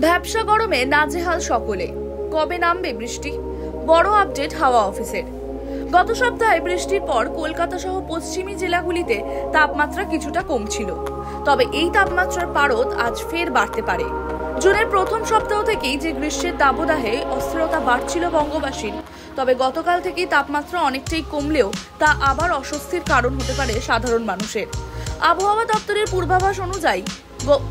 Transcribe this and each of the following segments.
ভ্যাপসা গরমে নাজেহাল সকলে। কবে নামবে বৃষ্টি? বড় আপডেট হাওয়া অফিসের। গত সপ্তাহে বৃষ্টির পর কলকাতা সহ পশ্চিমী জেলাগুলিতে তাপমাত্রা কিছুটা কমছিল, তবে এই তাপমাত্রার পারদ আজ ফের বাড়তে পারে। জুনের প্রথম সপ্তাহ থেকেই যে গ্রীষ্মের দাবদাহে অস্থিরতা বাড়ছিল বঙ্গবাসীর, তবে গতকাল থেকেই তাপমাত্রা অনেকটাই কমলেও তা আবার অস্বস্তির কারণ হতে পারে সাধারণ মানুষের। আবহাওয়া দপ্তরের পূর্বাভাস অনুযায়ী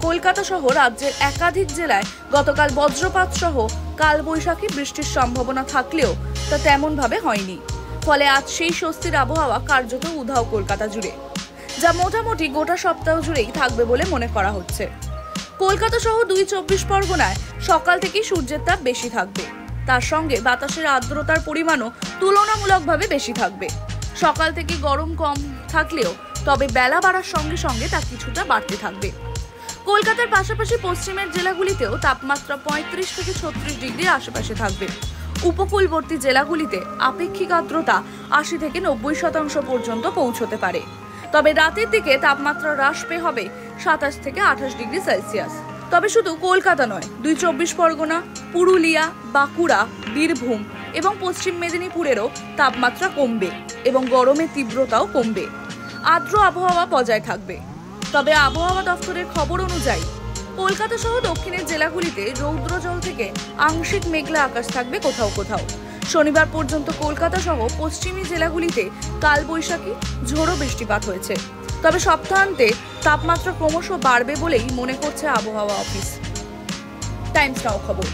কলকাতা সহ রাজ্যের একাধিক জেলায় গতকাল বজ্রপাত সহ কালবৈশাখী বৃষ্টির সম্ভাবনা থাকলেও তা তেমন ভাবে হয়নি। ফলে আজ সেই স্বস্তির আবহাওয়া কার্যত উধাও কলকাতা জুড়ে, যা মোটামুটি গোটা সপ্তাহ জুড়েই থাকবে বলে মনে করা হচ্ছে। কলকাতা সহ ২ পরগনায় সকাল থেকেই সূর্যের তাপ বেশি থাকবে, তার সঙ্গে বাতাসের আর্দ্রতার পরিমাণও তুলনামূলকভাবে বেশি থাকবে। সকাল থেকে গরম কম থাকলেও তবে বেলা বাড়ার সঙ্গে সঙ্গে তা কিছুটা বাড়তে থাকবে। কলকাতার পাশাপাশি পশ্চিমের জেলাগুলিতেও তাপমাত্রা ৩৫ থেকে ৩৬ ডিগ্রির আশেপাশে থাকবে। উপকূলবর্তী জেলাগুলিতে আপেক্ষিক আর্দ্রতা ৮০ থেকে ৯০% পর্যন্ত পৌঁছতে পারে। তবে রাতের দিকে তাপমাত্রা হ্রাস পেয়ে হবে ২৭ থেকে ২৮ ডিগ্রি সেলসিয়াস। তবে শুধু কলকাতা নয়, ২ পরগনা, পুরুলিয়া, বাঁকুড়া, বীরভূম এবং পশ্চিম মেদিনীপুরেরও তাপমাত্রা কমবে এবং গরমের তীব্রতাও কমবে। আর্দ্র আবহাওয়া বজায় থাকবে। তবে আবহাওয়া দফতরের খবর অনুযায়ী কলকাতা সহ দক্ষিণের জেলাগুলিতে রৌদ্রজল থেকে আংশিক মেঘলা আকাশ থাকবে কোথাও কোথাও। শনিবার পর্যন্ত কলকাতা সহ পশ্চিমী জেলাগুলিতে কালবৈশাখী ঝোড়ো বৃষ্টিপাত হয়েছে। তবে সপ্তাহান্তে তাপমাত্রা ক্রমশ বাড়বে বলেই মনে করছে আবহাওয়া অফিস। টাইমস নাও খবর।